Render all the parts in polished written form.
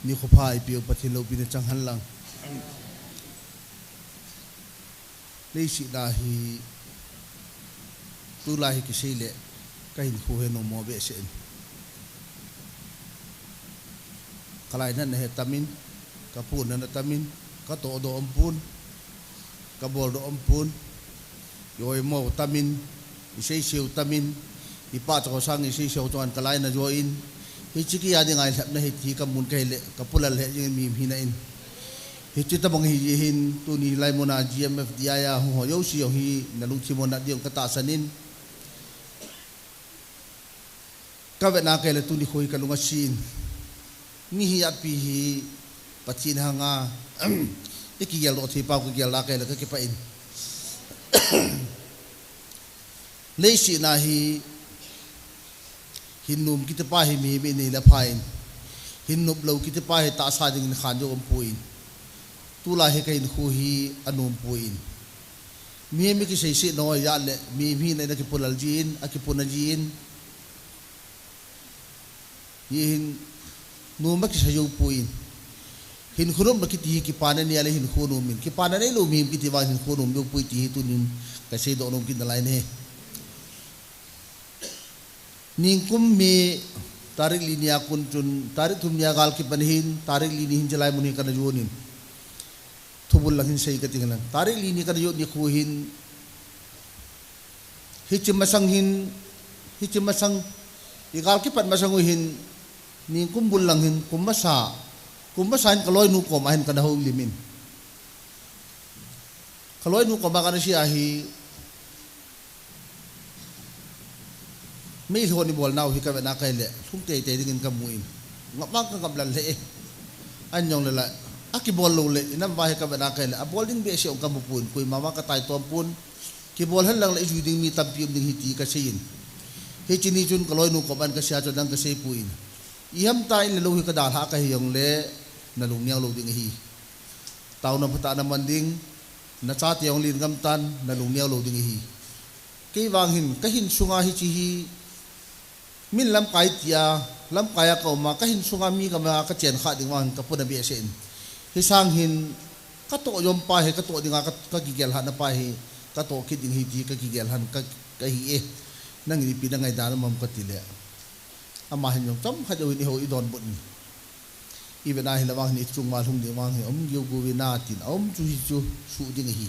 ni ko pa ipiyo patin lo binachang hanlang leisi dahi tulahi kisile kahin kuhe no mo be sen kalai nan he tamin kapun nan tamin ka to do ampun ka bol do ampun yoi mo tamin isei siu tamin ipa to sang isei siu tuan kalai na join hichiki ya ding ai lap na hiti ka mun kai le ka pulal he jing mi hinain hichi ta bang hihin tu ni lai mona GMF dia ya ho yo si yo hi na lu chi mona diong ka ta sanin ka ve na kai le tu ni khoi ka lunga sin ni hi api hi pachin hanga iki gel do thi pa ku gel la kai le ka ki pa in leisi na hi hinnum kita pa hi mi ni la phain hinnup lo kita pa hi ta sa ding khan jo puin tula he kain khu hi anum puin mi ki sei si no ya le mi na ki pulal jin aki punajin yin no ma ki sayo puin hin khurum ki ti ki pana ni ale hin khunum min ki pana nei lo mi ki ti wa hin khunum yo pui ti tu nin ka sei do no ki dalai ne ningkum mi tarik linia kuntun tarik tumnia gal ki panhin tarik lini hin jalai muni kana jonin thubul langin sei ka tinglan tarik lini kana yo ni khuhin hichimasang igal ki pan masang hin ningkum bul langin kumasa in kaloi nu ko mahin kana ho limin kaloi nu ko ba kana siya hi mấy thôn đi bol nào thì các bạn đã cây lệ không tệ tệ dengan kamu ini ngapang ka kablan le anh nhong le aki bol lo le nam vai ka bạn đã cây lệ bol ding be se ong kamu pun kui mama ka tai tom pun ki bol han lang le ju ding mi tam pium ding hiti ka sein he chini chun kaloi nu ko ban ka sia cho dang ka sei puin iham tai le lo hi ka dal ha ka hiong le na lung nyang lo ding hi tau na phata na manding na cha tiong lin gam tan na lung nyang lo ding hi ke wang hin ka hin sunga hi chi hi min lam kai tia lam kaya ko ma ka hin sunga mi ka ma ka chen kha ding wan ka puna bi sen hi sang hin ka to yom pa he ka to dinga ka ki gel ha na pa he ka to ki ding hi ti ka ki gel han ka hi e nang ri pi na ngai da mam ka ti le ama hin yom tam kha jo ni ho i don bun i be na hi la wang ni chung ma lung ding wang he om yu gu wi na tin om chu hi chu su ding hi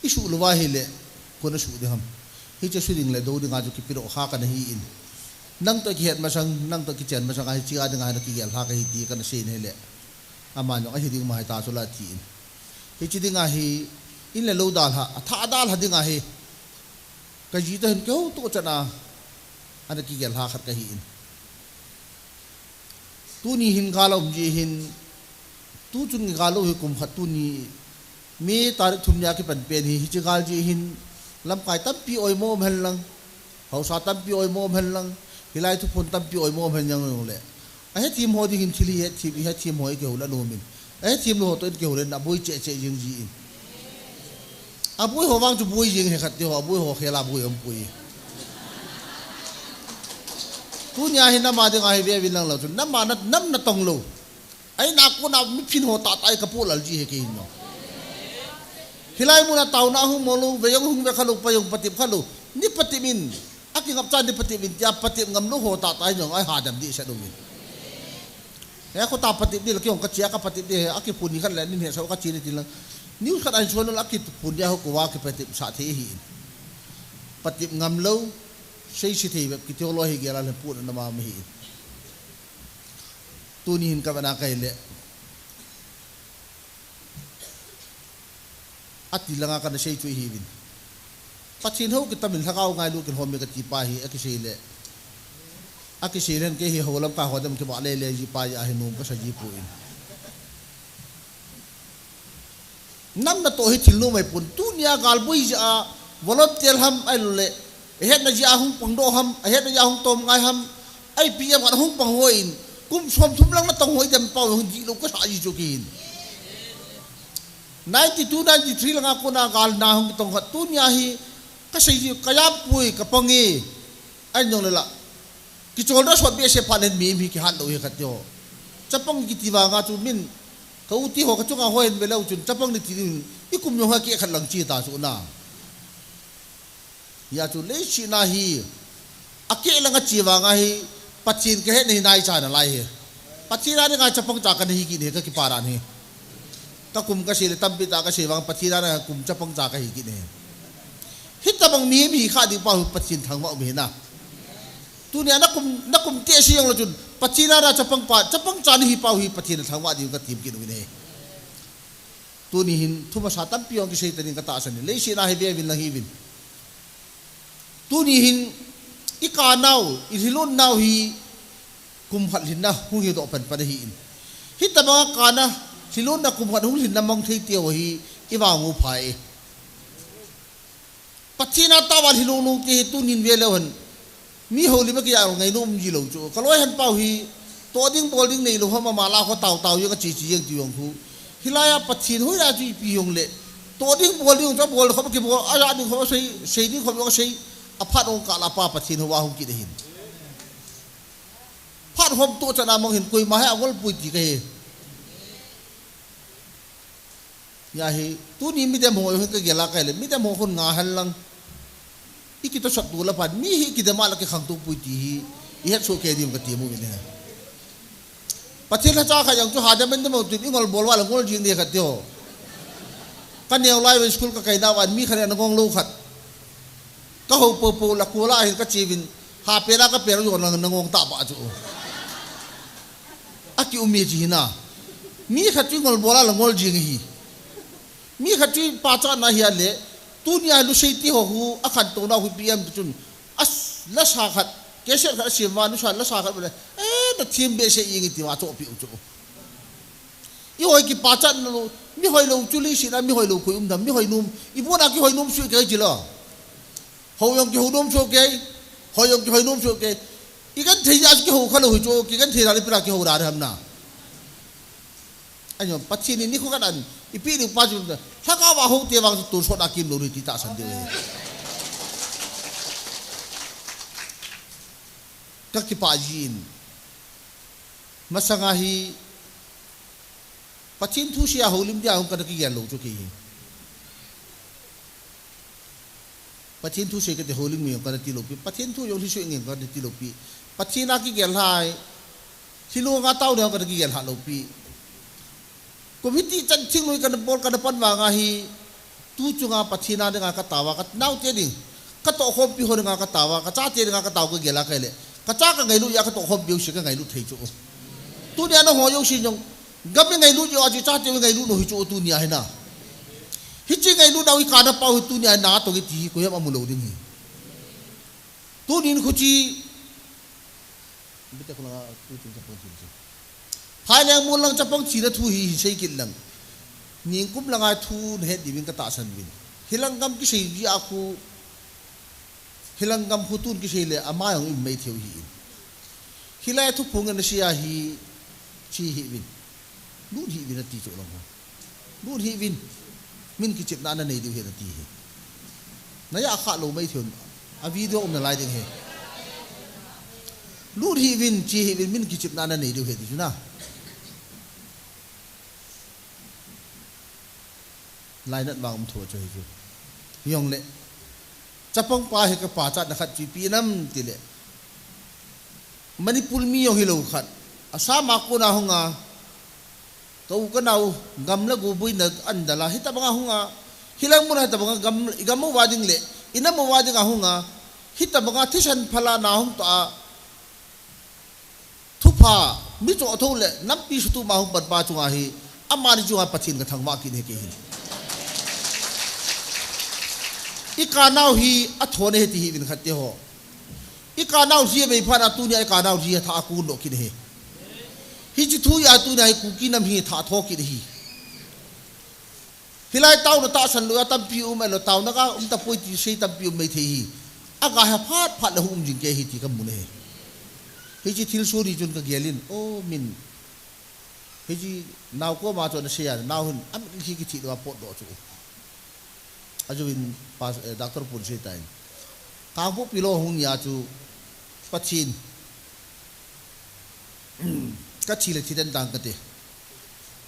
i su lo wa hi le ko na su ding ham hi che su ding le do ding a ju ki pi ro kha ka na hi in nang to ki het masang nang to ki chen masang ai chi a ding a na ki gel ha ka hi ti ka na sin he le ama no a hi ding mai ta so la ti in hi chi ding a hi in le lo dal ha tha dal ha ding a hi ka ji ta hin ko to chana ana ki gel ha khat ka hi in tu ni hin ga lo ji hin tu chun ga lo hi kum khat tu ni me tar thum nya ki pan pen hi chi gal ji hin lam kai tam pi oi mo bhan lang hau sa tam pi oi mo bhan lang hilai thu phun tam pi oi mo bhan yang le a he tim ho ding thili he tim hoi ke hula no min a he tim lo to ke hula na boi che jing ji in a boi ho wang chu boi jing he khat ti ho boi ho khela boi om pui tu nya hin na ma ding a he ve win lang lo chu nam na tong lo ai na ko na mi phin ho ta tai ka pu lal ji he ke hin no hilai muna tau na hung molu ve yong hung ve khalu pa yong patip khalu ni patimin aki ngap chan ni patimin ya patip ngam lu ho ta tai nyong ai ha dam di sa do win ya ko ta patip di la kyong ka chia ka patip di aki puni khan la ni he sa ka chi ni tilang niu khat an chon la aki pun ya ho ko wa ki patip sa the hi patip ngam lo sei si the ki te lo hi gela le pu na ma mi hi tu ni hin ka bana kai le ati langa ka na sei chui hi win pachin ho ki tamin thakau ngai lu kin hom me ka ti pa hi aki silen ke hi holam ka hodam ki ba le ji pa ya hi num ka sa ji pu in nam na to hi thilu mai pun tu nia gal bui ja volot tel ham ai le het na ji a hung pang do ham het na ja hung tom ngai ham ai pi ya ka hung pang hoin kum som thum lang na tong hoi dem pau hung ji lu ka sa ji chu kin 92 93 lang ako na gal na hong itong katunya hi kasi kaya puy kapangi ay nyong lala kichol na swat biya panen mi ki han do hi katyo chapang gitiwa nga chu min ka uti ho ka chunga hoen belau chun chapang ni tin ikum yo ha ki khat lang chi ta su na ya chu le chi na hi ake langa chiwa nga hi pachin ke he nei nai cha na lai he pachira ni nga chapang cha ka ni ki ne ka ki para ni ta kum ka sile tampi ta ka sewang pachira na kum chapang cha ka hi ki ne hitabang mi kha di pa pachin thang ma me na tu ne na kum te si yong lo chun pachira ra chapang cha ni hi pa hi pachin thang ma di ka tim ki ne tu ni hin thuma sa tam pi yong ki sei ta ni ka ta san ni le si na he be win lang hi win tu ni hin ika nau ihilon nau hi kum khat lin na hu hi do pan pa hi in hitabang ka na hilon na kum khat hu lin na mong thei tio hi iwa ngu phai pachina tawal hilonu ti tunin velehon mi holi ma ki ar ngai nom ji lo chu kaloi han pau hi toding bolding nei lo hama mala ko taw yo ka chi yeng ti yong khu hilaya pachin hui ra ji pi yong le toding bolding ta bol ko ki bo ara ni ko sei ni ko ko sei aphat ong ka la pa pachin wa hu ki de hin phat hom to chana mong hin koi ma ha awol pui ti ke ya hi tu ni mi de mo ho ka gela ka le mi de mo khon nga hal lang ikito sat dula pan mi hi ki de mal ke khang tu pui ti hi i het so ke dim ka ti mu ne pachil cha kha yang chu ha de men de mo tu ingol bol wala ngol jing de ka tyo kan neu lai we school ka kai da wan mi khane na ngong lo khat ka ho po la ko la hin ka chi win ha pe la ka pe ro yo na ngong ta ba chu aki umi ji na mi khat chu ngol bola la ngol jing hi mi khat chu pa cha na hi le tunia lu sei ti ho hu akhan to na hu pm chun as la sa khat ke se kha si ma nu sa la sa khat le da thim be se ying ti wa to pi u chu i hoi ki pa chan no mi hoi lo chu li si na mi hoi lo khu dam mi hoi num i bo na ki hoi num su ke ji lo ho yong ki ho num su ke ho yong ki hoi num su ke i kan thei as ki ho kha lo hu chu ki kan thei ra le pra ki ho ra ham na anyo pachini ni khu kan an ipi ni pa ju thaka wa ho te wang tu so da kim lo ri ti ta san de ka ki pa jin masanga hi pachin thu sia holim dia hong ka ki gel lo chu ki pachin thu se ke te holim mi ka ti lo pi pachin thu yo li su ngin ka ti lo pi pachina ki gel hai silu nga tau de ka ki gel ha lo pi komiti chan ching loi kan bol kan pan wa nga hi tu chunga pachina de nga ka tawa ka nau te ding ka to khom pi ho nga ka tawa ka cha te nga ka taw ko gela ka le ka cha ka ngai lu ya ka to khom pi shi ka ngai lu thei chu tu de na ho yo shi jong gam ngai lu yo ji cha te ngai lu no hi chu tu nia he na hi chi ngai lu dau ka da pa hu tu nia na to ki ti ko ya ma mu lo ding hi tu nin khu chi bita ko la tu tu cha po chi hai lang mun lang chapang chi na thu hi sei kil lang ning kum langa thu he divin ka ta san bin hilang gam ki sei ji aku hilang gam hutun ki sei le ama yang im mai theu hi hilai thu phung na sia hi chi hi bin lu hi bin ti chu lang lu hi bin min ki chip na na nei du he ti hi na ya kha lo mai theu a video om na lai ding he lu hi bin chi hi bin min ki chip na na nei du he ti na lai nat bang thua choi chu yong le chapang pa he ka pa cha na khat chi pi nam ti le manipul mi yong hilo khat asa ma ko na hunga to ka nau gam la gu bui na an dala hita banga hunga hilang mun hita banga gam mo wading le ina mo wading a hunga hita banga thisan phala na hung ta thupa mi cho tho le nam pi su tu ma hung pat pa chunga hi amani chunga pachin ka thangwa ki ne ke hi ika nau hi athone he ti hi bin khatte ho ika nau ji be phana tu ni ika nau ji tha ku no ki he hi ji thu ya tu nai ku ki nam hi tha tho ki hi hilai tau no ta san lu tam pi u me lo tau na ka ta poi ti sei tam pi u me the hi aga ha phat la hum jing ke hi ti ka mu ne hi ji thil so ri jun ka gelin o min hi ji nau ko ma cho na se ya nau hun am ki ki ti do pot do chu ajuin pas doctor pun sei tain ka bu pilo hung ya chu pachin ka chile thidan dang ka te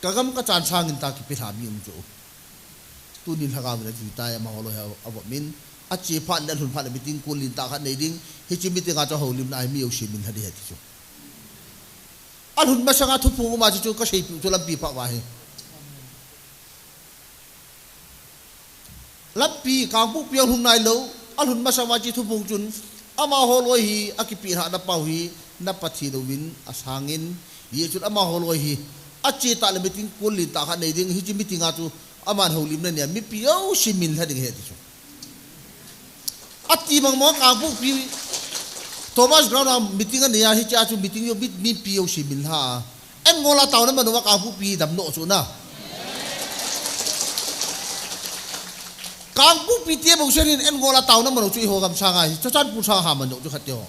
kagam ka chan sangin ta ki pirami jo tunin hagam na juta ya maholo ha awamin a chi phan dan hun phan meeting kulin ta kha nei ding hi chi meeting a cho holim na mi o shimin hadi hati chu al hun ma sanga thupu ma chu ka sei pu chu lam pi pa wa he lappi kang pu piang hum nai lo al hun ma sanga chi thupu chun ama holoi hi akipi ha na pau hi na pathi do win asangin ye chun ama holoi hi a chi ta le meeting kulin ta kha nei ding hi chi meeting a chu aman holim na ne mi pi o shimin hadi he ti chu ati bang mo kang pu pi Thomas Brown meeting an ya hi cha chu meeting yo bit mi pi o shimin ha en ngola taw na manwa kang pu pi dam no chu na kang pu pi tie bo sherin en ngola taw na manu chu ho gam sanga hi chan pu sa ha man no chu khatyo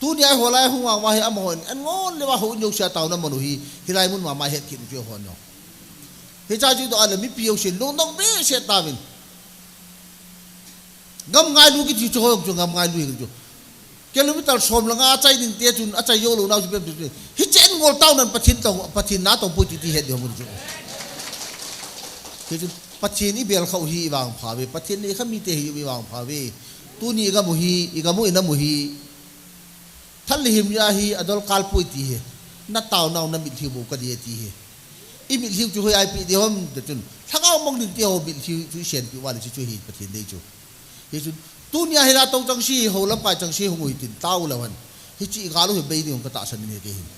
tu ni ai ho lai hu wa hi amon en ngol le wa ho nyu sha taw na manu hi hilai mun ma ma het ki chu ho no hi cha chu to ala mi pi o shin long dong be she ta bin gam ngai lu ki chu ho chu gam ngai lu ki chu kilometer som la nga chai din te chun a chai yo lo na chu be hi chen ngol taw nan pathin na to pu ti ti het yo mun chu chu pathin ni bel khau hi wang pha we pathin ni khami te hi wang pha we tu ni ga mu hi i ga mu ina mu hi thal him ya hi adol kal pu ti he na taw naw na mi thi bu ka di ti he i mi thiu chu hoi ai pi de hom de chun thangao mong din te ho mi thiu chu shen pi wa le chu hi pathin dei chu hi chu tu ni a hila tong chang si ho lam pai chang si ho ngui tin taw lawan hi chi ga lu he be ni ong ka ta san ni ke hin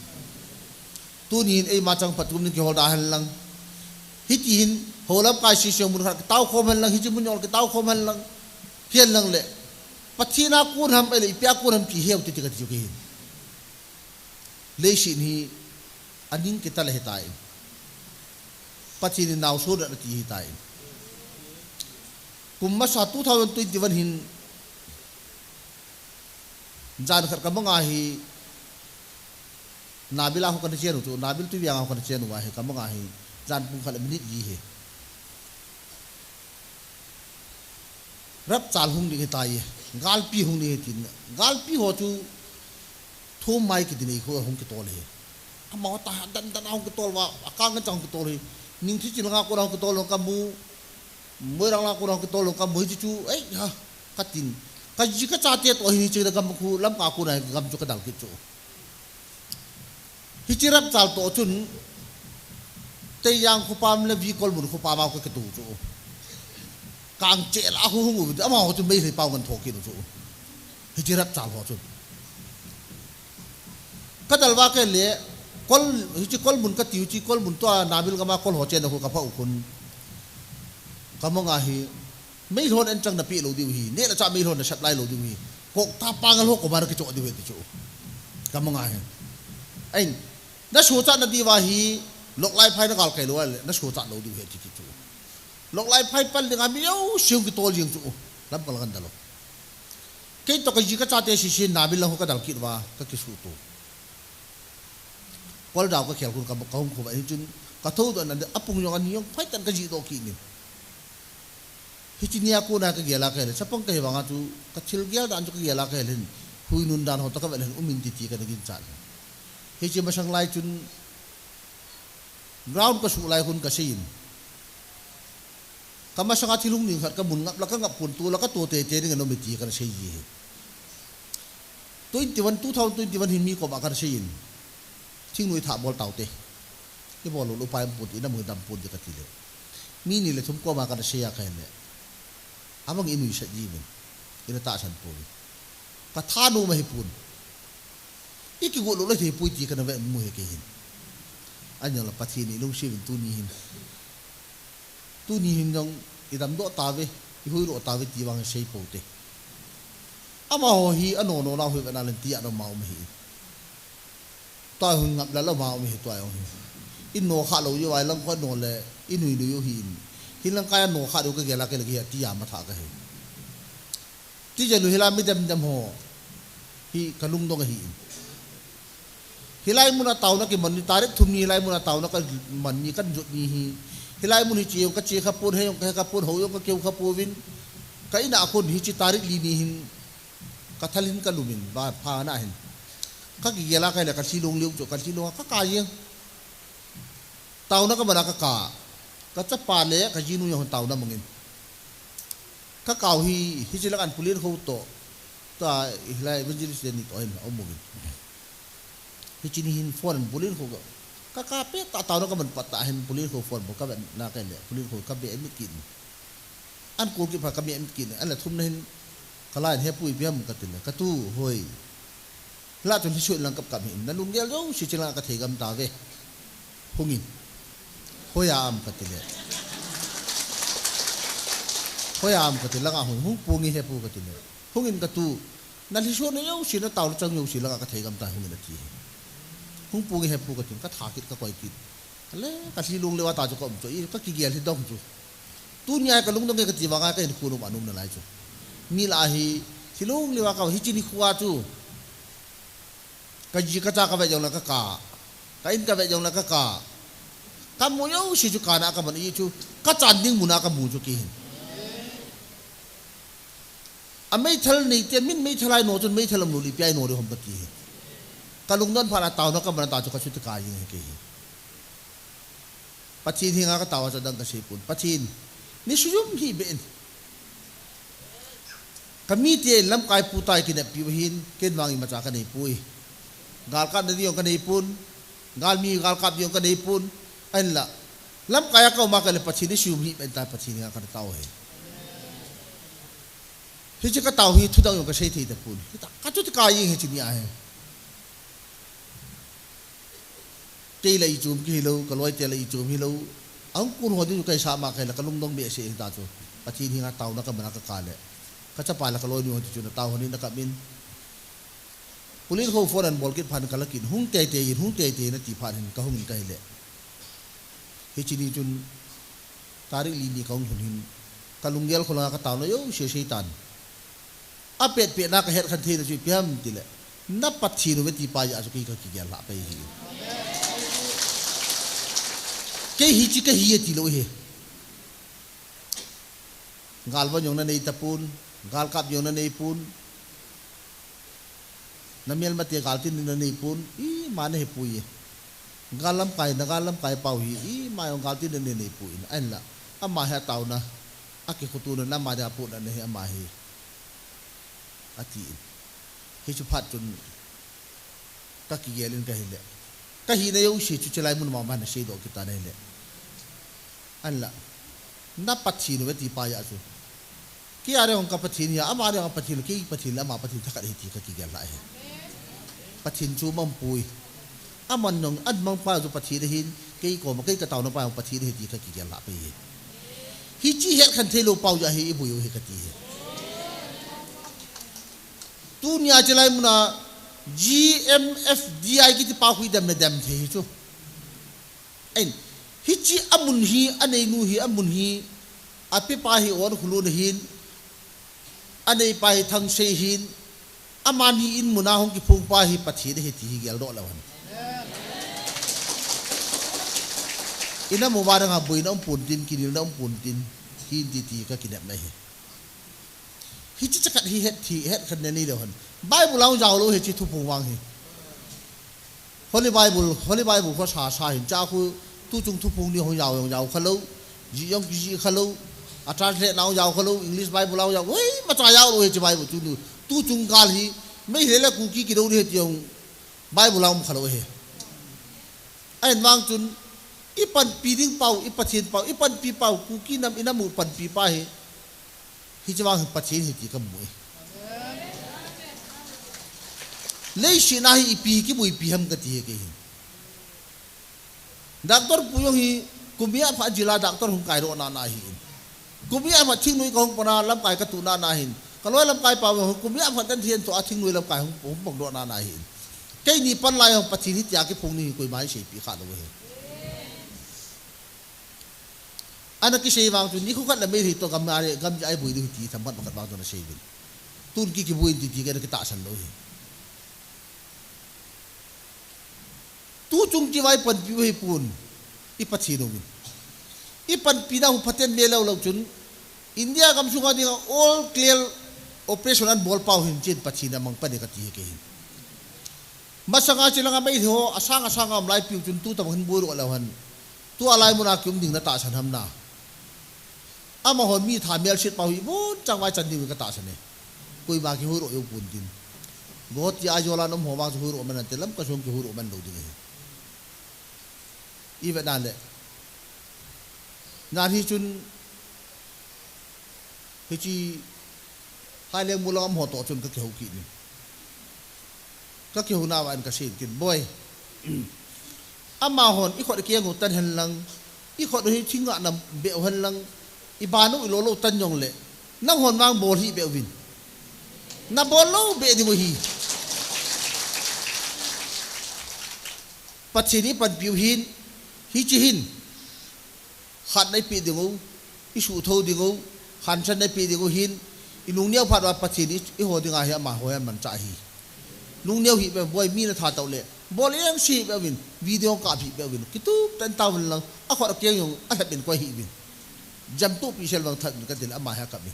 tu ni ei ma chang patum ni ki hol da han lang hi ti hin ho lam kai si syong mun kha taw khom han lang hi chi mun yol ke taw khom han lang hian lang le pathina kun ham ele pya kun ham ti heu ti ti ka ti ke hin le shin hi aning ke ta le tai pathini naw so da ti hi tai kumma sa 2021 hin jan khar ka manga hi nabila ho kan chenu tu nabil tu yang ho kan chenu wa he ka manga hi jan pung khala minute ji he rap chal hung ni tai gal pi hung ni tin gal pi ho chu thu mai ki dinai ko hung ki tol he ama ta dan dan hung ki tol wa akang chang ki tol he ning thi chil nga ko hung ki tol ka mu moi rang la ko hung ki tol ka moi chu ai ha katin ka ji ka cha te to hi chi da gam khu lam ka ku na gam chu ka dal ki chu hi chi rap chal to chun te yang khu pam le vi kol mun khu pa ma ko ke tu chu kang che la hu hu ama ho chu mei le pau gan thok ki chu hi chi rap chal ho chu ka dal wa ke le kol hi chi kol mun ka tiu chi kol mun to nabil ga ma kol ho che na khu ka pha u kun ka mo nga hi mấy hôn anh chẳng là bị lâu điều gì nên là cho mấy hôn là sắp lại lâu điều gì cuộc ta bang al hok của bạn cái chỗ điều gì chỗ cảm ơn anh nó số chặt là đi vào hi lộc lại phai nó gal cái luôn nó số chặt lâu điều gì chứ chỗ lộc lại phai pan dengan miêu siêu cái tol yang chỗ lắm kalau kan dalam cái to cái gì cái chặt thì xin nabil lah cái dalam kit wa cái số tu kalau dah cái khel kun kaum khu vậy chun cái thâu đó là apung yang anh yang phai tan cái gì đó kit ni hichinia ko na ka gela ka le sapang ka hewanga tu ka chil gel dan chu ka gela ka len hui nun dan ho ta ka len umin ti ti ka nagin chan hichi masang lai chun ground ka su lai hun ka sin ka masanga thilung ning khat ka mun ngap la ka ngap pun tu la ka to te te ni no mi ti ka sei ji 2021 hin mi ko ba ka sein thing nui tha bol tau te ki bol lu pai put ina mu dam pun ka ti le mi ni le thum ko ba ka sei ya ka le amang inu sa jimin ina ta san po ka thanu ma hipun iki go lo le thi pui ti kana ve mu he ke hin anya la pathini lu si tu ni hin dong idam do ta ve i hui ro ta ve ti wang sei po te ama ho hi ano no la hui na len ti ano mau ma hi ta hun ngap la mau mi hi to ai in no kha lo yo ai lang ko no le inu yo hin hilang kaya no kha do ka gela ke lagi ti ya ma tha ka he ti je lu hila mi dam ho hi kalung dong hi hilai mun taw na ki man ni tarik thum ni hilai mun taw na ka man ni kan jut ni hi hilai mun hi chi ka chi kha pun he yong ka pun ho yong ka keu kha povin ka ina khon hi chi tarik li ni hin ka thalin ka lumin ba pha na hin ka gigela ka le ka silong liu ka silong ka kayeng tau na ka mana ka cha le ka jinu yo tau na mungin ka kau hi silakan pulir ho to ta ihlai evangelist ni to en omungin hi chinihin phone pulir ho ka pe ta tau na ka man patahin pulir ho phone bo ka na ka le pulir ho ka be emikin an ko ki pa ka be emikin an la thum nahin kalain he pui biam ka tin ka tu hoi la tu hisu lang kap hin na lung gel jo si chila ka thegam ta ve hungin hoya am ka tin hoya am ka tin la hung pungi he pu ka tin hungin ka tu na hisu na yo si na taw chang yo si la ka thegam ta hungin na ti hung pungi he pu ka tin ka thakit ka koi kit ale ka silung lewa ta jo ko jo i ka ki gel hi dong ju tu nya ka lung dong ka ti wa ka in ku nu anum na lai ju mi la hi silung lewa ka hi chini khuwa chu ka ji ka cha ka ve jong la ka in ka ve jong la ka mo yo si ju ka na ka man i chu ka chan ding mu na ka mu chu ki hin a mai thal nei te min mai thalai no chun mai thalam nu li pai no ri hom ka ki ka lung don phara taw na ka man ta chu ka chu ti ka yin ki pachin hi nga ka tawa cha dang ka sipun pachin ni suyum hi ben kami te lam kai putai ki ne pihin ken wangi macha ka nei pui gal ka ni yong ka nei pun gal mi gal kap yong ka nei pun an la lam kaya ka ma ka le pachin ni suyum hi ben ta pachin nga ka taw he hi chi ka taw hi thu dang yong ka sei thi ta pun ka chu ti ka yin he chi ni a he te la i chum ki lo ka loi te la i chum hi lo ang kun ho di kai sa ma ka la ka lung dong be se ta chu pachin hi nga taw na ka ma ka ka le ka cha pa la ka loi ni ho chu na taw ni na ka min pulin ho foran bol kit phan ka la kin hung te na ti phan hin ka hung kai le hi chi ni chun tarik li ni kaung hun hin ka lunggel khola ka taw no yo se shaitan a pet pe na ka het khan the na chu piam ti le na pathi no ti pa ya su ki ka ki ya la pe hi ke hi chi ka hi ti lo he gal ba yong na nei tapun gal kap yong na nei pun namiel mate gal tin na nei pun I mane he pui galam kai pau hi I ma yong gal tin na nei pui an la ama ha taw na aki khutu na ma da pu na ne ama hi ati hi chu phat chun ka ki yelin ka hi le ka hi na yo shi chu chalai mun ma ma na shi do ki ta ne le an la na pathi no ti pa ya chu ki are hong ka pathin ya amare hong pathin ki pathin ama pathin thak ri ti ka ki gel la he pathin chu mam pui amon nong ad mang pa chu pathin hin ki ko ma ki ka taw no pa hong pathin hi ti ka ki gel la pe hi chi het khan the lo pau ya hi bu yo hi ka ti tu nya chalai muna GMFDI ki ti pa hui dam na dam the hi chu en hi chi amun hi anei nu hi amun hi api pa hi or khulun hin anei pa hi thang sei hin aman hi in muna hong ki phung pa hi pathi de hi ti hi gel do lawan ina mubarang ha buina pun tin kinil na pun tin hin ti ka kinap na hi hi chi chakat hi het khan ne ni lawan bible law jaw lo hi chi thu phung wang hi holy bible ko sa hin cha khu tu chung thu phung ni ho yaw khalo ji yong ji khalo a translate naw yaw khalo english bible law yaw oi ma cha yaw lo he chi bible tu chung gal hi mai he la ku ki do he ti yong bible law khalo he ai wang chun ipan piring pau ipathin pau ipan pi pau ku ki nam inamu pan pi pa he hi chawang pathin hi ti kam mu lei shi na hi ipi ki bui pi ham ka ti he ke doctor puyo hi kumia pha jila doctor hung kai ro na hi kumia ma thing nui kong pana lam kai ka tu na hin kaloi lam kai pa kumia pha tan thien to a thing nui lam kai hung bong do na hi kai ni pan lai hong pathi ni tia ki phung ni koi mai sei pi kha do he ana ki sei wang tu ni khu khat la me hi to gam ai bui du ti tham bat wang to na sei bin tun ki bui ti ga ki ta san lo hi tu chung ki wai pan pi he pun ipathi no min ipan pina hu phaten me lo chun india kam sunga ding all clear operation an bol pau hin chin pathi na mang pani ka ti ke hin masanga sila nga may ho asang am lai piu chun tu tam hin buru alawan tu alai muna kyum ding na ta san ham na ama hon mi tha mel sit pau hi bon chang wai chan ding ka ta san ne koi ba ki huru yo pun din bot ya jola nom ho ma su huru man telam ka sum ki huru man do ding even na le na hi chun hi chi hai le mulam ho to chun ka kheu ki ni ka kheu na wan ka sin kin boy ama hon i khot ki ngu tan han lang i khot hi chinga na be han lang i banu i lo lo tan yong le nang hon wang bol hi be win na bol lo be di mo hi pachini pan piu hin hi chi hin khat nai pi dingu i su tho dingu khan chan nai pi dingu hin i lung niau phat wa pachini i ho dinga hi ma ho man cha hi lung niau hi be boy mi na tha taw le bol yang si be win video ka bi be win kitu tan taw lang a khot ke yong a hat bin ko hi win jam tu pi sel wang that ka dil ama ha ka bi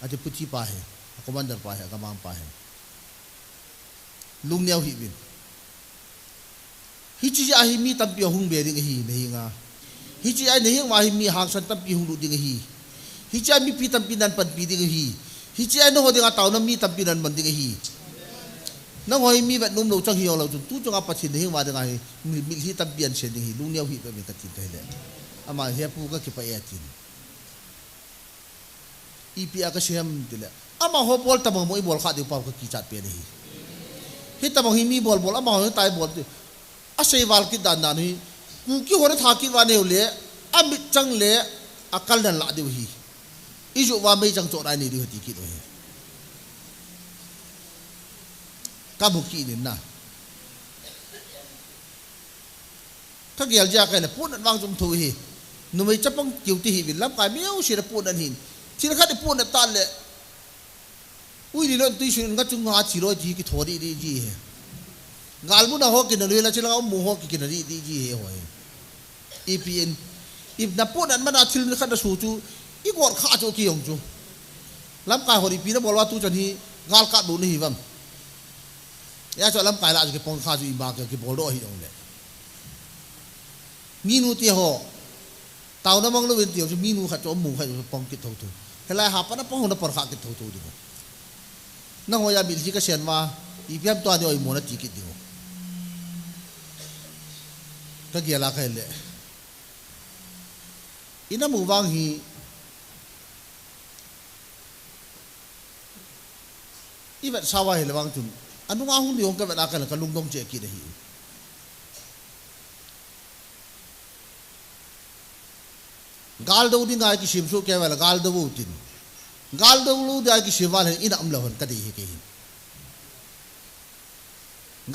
ati puchi pa he commander pa he kamang pa he lung niau hi win hi chi a hi mi tam pi hung be ding hi nei nga hi chi ai nei wa hi mi hang san tam pi hung lu ding hi chi mi pi tam pi nan pan pi ding hi chi ai no ho ding a taw na mi tam pi nan man ding hi nang hoi mi vat num lo chang hi lo tu chang a pachin hi wa ding ai mi hi tam pian se ding hi lung niau hi be ka tin kai le ama he pu ka ki pa ya tin ipi a ka siam dile ama ho bol tam mo i bol kha di pa ka ki chat pe ni hi tam hi mi bol ama ho tai bol a sei wal ki dan dan hi ku ki hore tha ki wa ne le a mi chang le akal dan la de hi i ju wa mai chang cho dai ni di ti ki do he ka bu ki ni na ka gel ja ka le pun wang zum thu hi nu mai chapang kiu ti hi bin lam ka miau si ra pun an hin si ra kha de pun ta le ui ni lo tu shi nga chung ha chi ro ji ki thori di ji he gal mu na ho ki na le la chi la mu ho ki na ri di ji he ho epn if na pun an mana thil ni kha da su chu i gor kha chu ki yong chu lam ka ho ri pi na bol wa tu chan hi gal ka du ni hi bam ya cho lam kai la ki pong kha ju i ba ki bol do hi ong le mi nu ti ho tao na mang lo win ti ho mi nu kha cho mu kha pong ki tho tu helai ha pa na pong na por kha ki tho tu di na ho ya bil ji ka sen wa i piam to ani oi mo na ti ki di ho ka gi la khai le ina mu wang hi i vat sawa hi le wang tun anu nga hung diong ka vat ka lung dong che ki de hi gal do ding ai ki sim su ke wala gal do tin gal do lu da ki siwal hin ina am la hon ka di hi ke hin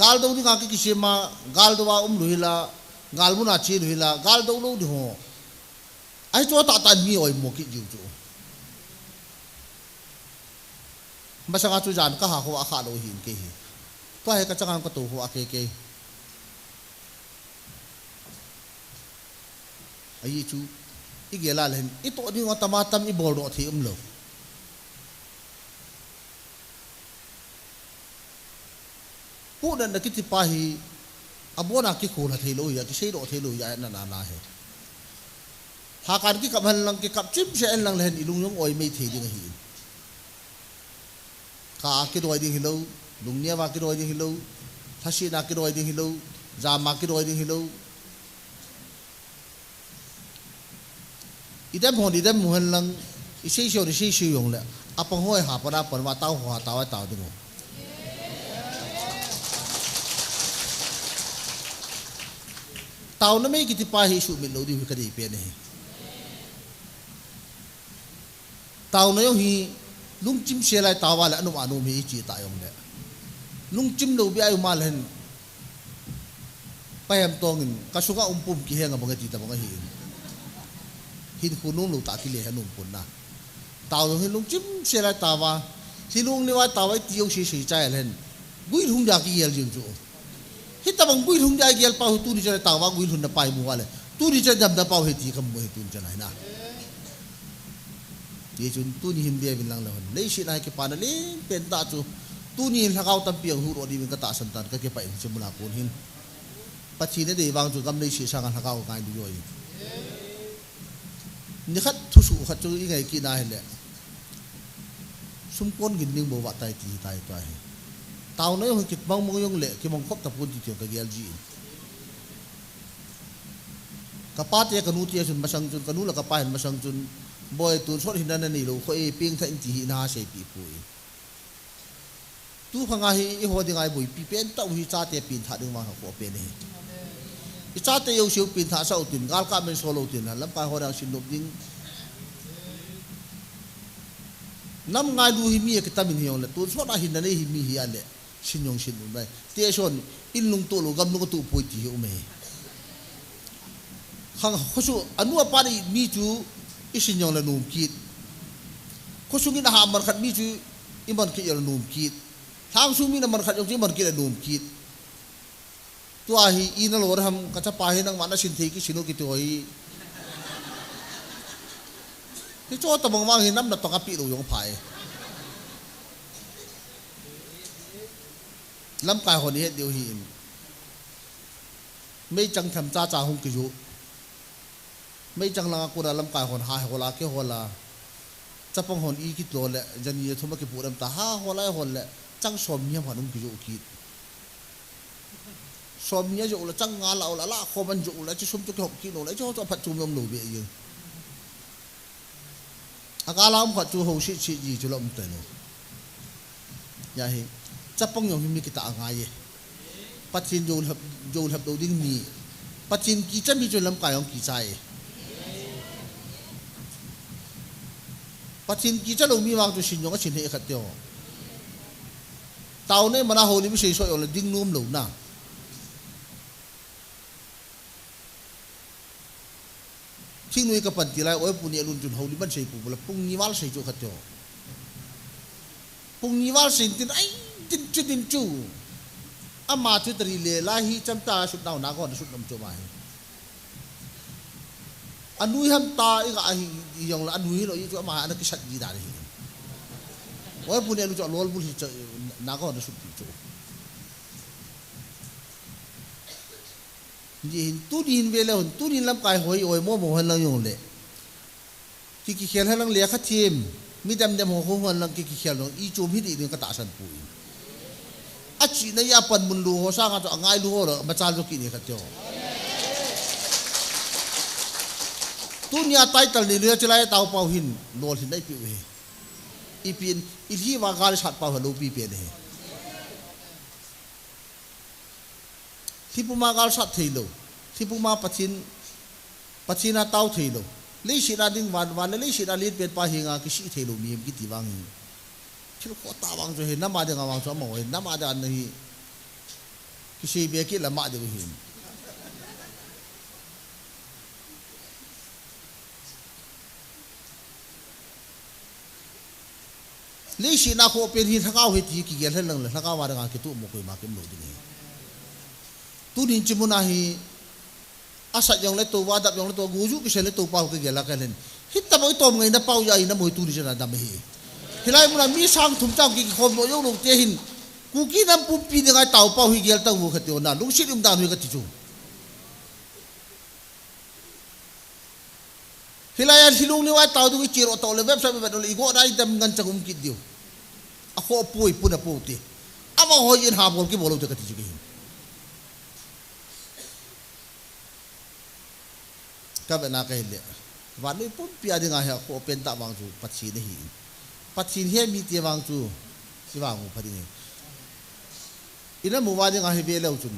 gal do ding ki sima gal do wa lu hila gal mu na chi lu hila gal do lu di ho ai cho ta tan mi oi mo ki jiu chu masanga chu jan ka ha ho a kha lo hin ke hi to he ka chang ka tu ho a ke ke ai chu igela len ito di ngo tamatam i bol do thi lo pu dan da kiti pa hi abona ki khona thei lo ya ki sei do thei lo ya na na na he ha kan ki kap han lang ki kap chim se en lang len ilung yong oi mei thei ding hi ka ki doi ding hi lo lung nia wa ki doi ding hi lo thasi na ki doi ding hi lo za ma ki doi ding hi lo idam hon idam muhan lang isei sio ni sei sio yong le apang hoi ha pa na pan wa tao ho tao tao ding tao na mai ki ti pa hi su min lo di ka di pe ne tao na yo hi lung chim se lai taw wa la anu anu mi chi ta yong le lung chim lo bi ai ma len pa yam tong in ka su ga pum ki he nga bang ti ta bang hi hin khunung lu ta ki le hanum pun na taw hi lung chim se lai taw wa si lung ni wa taw ai ti yo si si chai len gui hung ja ki yel jing chu hi ta bang gui hung ja yel pa hu tu ni cha taw wa gui hun na pai mu wa le tu ni cha dam da pa he ti kam mo he tu cha nai na ye chun tu ni him bia bin lang la hon nei si nai ki pa na le pen ta chu ni lakau tampiang huro di kata santan ka ke pa in semula pun hin pachi ne de wang chu gam nei si sang lakau ngai du yoi ni khat thu su khat chu ngai ki na hele sum kon gin ning bo wa tai ti tai to hi tao noi hong kit bang mong yong le ki mong khop ta pun ti ka gel ji ka pa te ka nu ti sun masang chun ka nu la ka pa hin masang chun boy tu sot hin na ni lo kho e ping tha in ti na se pi pu tu phanga hi i ho ding ai bui pi pen ta hi cha te pin tha ding ma ko pe ni i cha te yo siu pin tha sa utin gal ka men solo tin lam ka ho rang sin lop ding nam ngai lu hi mi ke ta min hi on le tu so na hin na nei hi mi hi ale sin yong sin bai te son in lung to lo gam nu ko tu poi ti hi me khang khosu anu pa ni mi chu i sin yong la num kit khosu ngi na ha mar khat mi chu i man ki yal num kit thang su mi na man khat yong chi man ki la num kit tu a hi in lo ram ka cha pa hi nang mana sin thei ki sinu ki tu hi ti cho ta bang mang hi nam na to ka pi lo yong phai lam kai ho ni het deu hi mei chang tham cha cha hong ki ju mei chang la ko ra lam kai hon ha ho la ke ho la cha pang hon i ki to le jani thuma ki puram ta ha ho la hon le chang som nya ma nung ki ju ki som nya ju la chang nga la la kho ban ju la chi sum tu ki hok ki no la cho phat chum yom lo be ye akala um phat chu ho si chi ji chu lom te no ya hi cha pang yong mi ki ta nga ye pathin jo hab do ding mi pathin ki cha mi chu lam ka yong ki cha ye pathin ki cha lo mi wang chu sin yong ka sin he khat tyo tao ne mana ho ni mi sei so yo la ding num lo na thing nui ka pan ti lai oi puni alun jun ho li ban sei pu bula pung ni wal sei chu khat tyo pung ni wal sin tin ai tin chu ama chu tri le la hi cham ta su dau na ko su nam chu mai anui ham ta i ga hi yong la anui lo i chu ama ana ki sat ji da ri oi puni alun chu lol bul hi na ko su chu ji tu din ve le tu din lam kai hoi oi mo han lang yong le ki khel han lang le kha thim mi dam dam ho han lang ki khel no i chu mi di ka ta san pu a chi na ya pan mun lu ho sa nga to ngai lu ho ma chal jo ki ni kha tyo tu nya title ni le chlai tau pau hin lol hin dai pi we i pin i hi wa gal sat pau lo pi pe ne Tipu ma gal sat thilo tipu ma pachina tau thilo le si na ding wan le si na lit pet pa hinga ki si thilo mi ki ti wang chil ko ta wang jo he na ma de nga wang so mo he na ma da nahi ki si be ki la ma de hi le si na ko pe hi thakau he ti ki gel hen lang la thakau wa da ki tu mo ko ma kim lo ding tu din chimuna hi asat yang le to wadap yang le to guju ki se le to pau ke gela ka len hit ta moi tom ngai na pau ya ina moi tu ni jana dam hi hilai muna mi sang thum chang ki khom no yo lo te hin ku ki nam pu pi de ngai tau pau hi gel ta wo khati ona lung sit um dan hui ka ti chu hilai an hilung ni wa tau du ki chiro to le website be do le go dai dam ngan chagum ki dio a kho pui puna pu ti ama ho yin ha bol ki bolo te ka ti ji ka bena ka hele wa le pum pia de nga ha ko pen ta wang chu pachi ne hi pachi he mi ti wang chu si wang u phari ne ina mu wa de nga he be le chu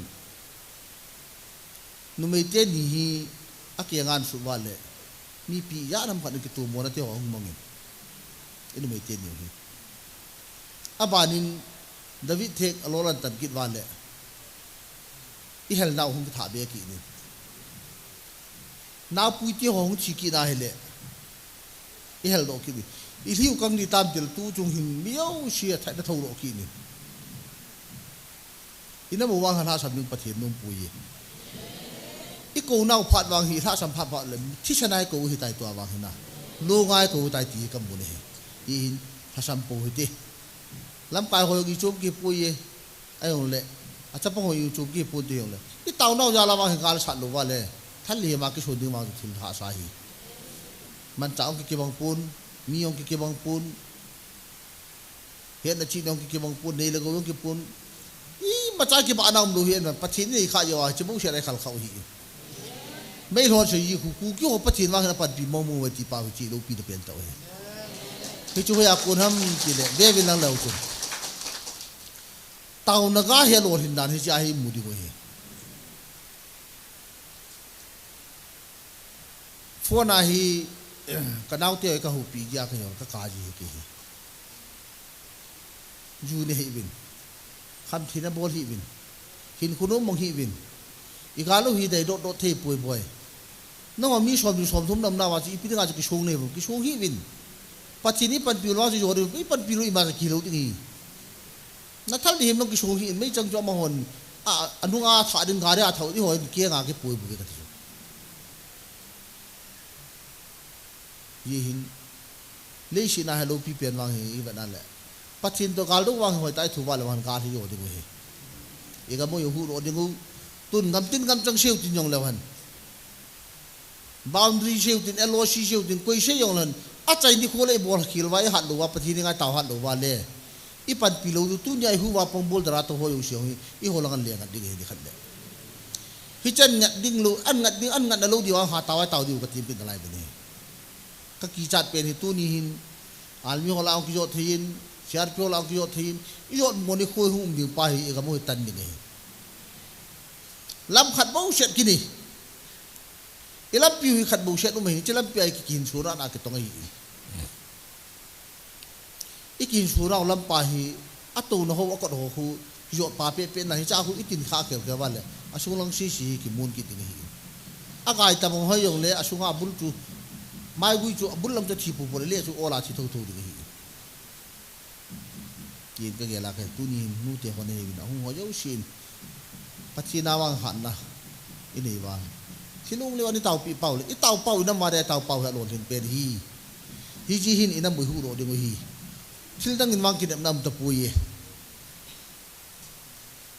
nu me te ni hi a ke ngan su wa le mi pi ya ram pha ki tu mo na te ho mong ina me te ni hi abanin david thek alolan tan kit wa le i hel na hum tha be ki ni na pui ti hong chi ki na hele i hel do ki ni i liu kang ni tam til tu chung hin miao sia thai na tho ro ki ni ina mo wang ha sam ning pathian num pui i ko nau phat wang hi tha sam pha pha le thi sanai ko hi tai to wang hina lo ngai ko tai ti kam bu ne i ha sam po hi ti lắm bài hồi cái chụp cái bùi ai ông lệ à chắc phong hồi chụp cái bùi ông lệ cái tàu nào ra là mà hình sát lục vào lệ thắt lìa mà cái số đường mà thì hạ sai mình chọn cái băng pun mi ông cái băng pun hiện là chỉ ông cái băng pun này là ông cái pun mà trái cái bạn nào cũng hiện mà phát triển này khai giờ chỉ muốn sẽ lại khảo khảo hi mấy lần sẽ gì cũng kêu phát triển mà cái phát triển mong muốn chỉ bảo chỉ lâu pi được biến tàu cái chú hay con ham chỉ để về bên năng lâu chung tàu nó gà hiện luôn hiện đàn thì chỉ ai mua đi coi phone này cái nào tiêu cái hộp pi giá cái cái cá gì cái du này hiện khăm thì nó bol hi vin hin kuno mong hi vin igalo hi dai dot the poi boy no ma mi som thum nam na wa chi pi nga chi song ne ki song hi vin pachini pan pi lo ji jori pi pan pi lo ima ki lo ti na thal di him no ki song hi mai chang jo ma hon a anunga tha din ga re a thau di hoi ki nga ki poi bu ke ta yi hin le shi na hello pi pen wang hi ba na le pachin to gal do wang hoi tai thu ba le wan ka thi yo de go he e ga mo yo hu ro de go tun ngam tin ngam chang siêu tin yong le wan boundary siêu tin LOC siêu tin koi se yong lan a chai ni khole bol khil wai hat do wa pathi ni nga taw hat do wa le i pan pi lo tu nyai hu wa pong bol dara to ho yo siêu i ho lang le ngat de ge khat le hi chen ngat ding lu an ngat na lo di wa ha taw taw di ka tim pin lai be ni ka ki chat pen hi tu ni hin almi ho la ki jo thin share pyo la ki yo thin i yo mo ni khoi hum ding pa hi ga mo tan ni nge lam khat bo shet ki ni ilam pi khat bo shet no me chi lam pi ai ki kin sura na ki tong ai i kin sura lam pa hi atu no ho ko ho khu yo pa pe pe na hi cha hu i tin kha ke ke wa le asu lang si ki mun ki tin hi a gai ta mo ho yong le asu nga bul tu mai gui chu bul lam cha thi pu le chu ola chi tho tho di hi yin cái là cái tu ni nu te ho ne bi na hu ho yo shin pachina wang han na ini wa silung le wa ni tau pi pau le i tau pau na ma de tau pau ha lon hin pen hi ji hin ina mu hu ro de mo hi sil dang in mang ki nam ta pu ye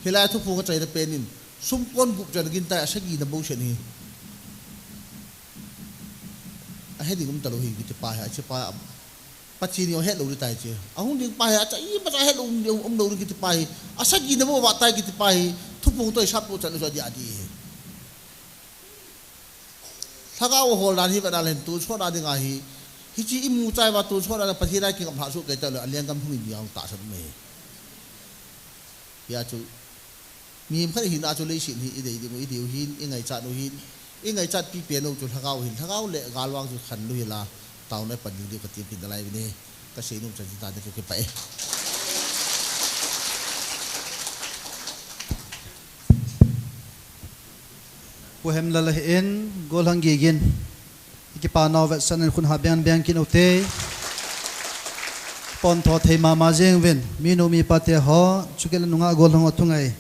hilai thu pu ka chai na pen in sum kon bu jan gin ta sa gi na bo shen hi a he ding um ta lo hi ki te pa ha che pa pachini he lo tai che ahung ding pa ha cha i pa he lo lo ki te pa hi asa gi na bo wa tai ki te pa hi thu pu to sa pu cha lo ja di thaga o hol dan hi ba dan len tu chho da ding a hi hi chi imu chai wa tu chho da pathi ra ki kam ha su ke ta lo aliang kam hu ni yang ta sa me ya chu mi khari hi na chu le sin hi i dei di mo i diu hin i ngai cha no hin i ngai chat pi pe no chu thagao hin thagao le galwang chu khan lu hi la tàu này phần nhiều cái tiền kinh lai này các sĩ nông dân ta được cái bẫy của hem là in gol hang gigin cái pa nào vậy san khun ha biang biang kin ote pon tho thei ma jeng ven minu mi pate ho chukel nunga gol hang othungai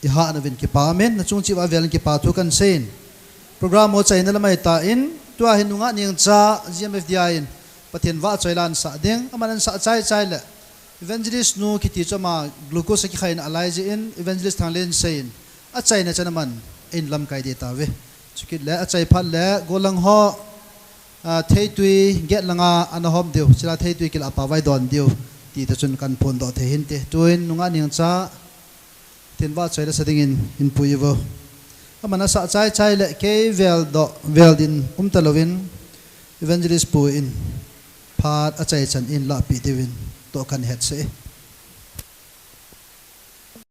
i ha na ven cái pa men na chung chi wa vel cái pa thu kan sen program mo chai na lamai ta in tua hin nunga ning cha GMFDI in pathian wa choilan sa deng amanan sa chai le evangelist nu ki ti chama glucose ki khain alai je in evangelist thanglen sein a chai na chanaman in lam kai de ta ve chukit le a chai phal le golang ho thei tui get langa an hom deu chila thei tui kil apa vai don deu ti ta chun kan phon do the hin te tuin nunga ning cha tin wa choila sading in puivo amana sa chai le ke vel din talovin evangelist pu in phat a chai chan in la pi devin to kan het se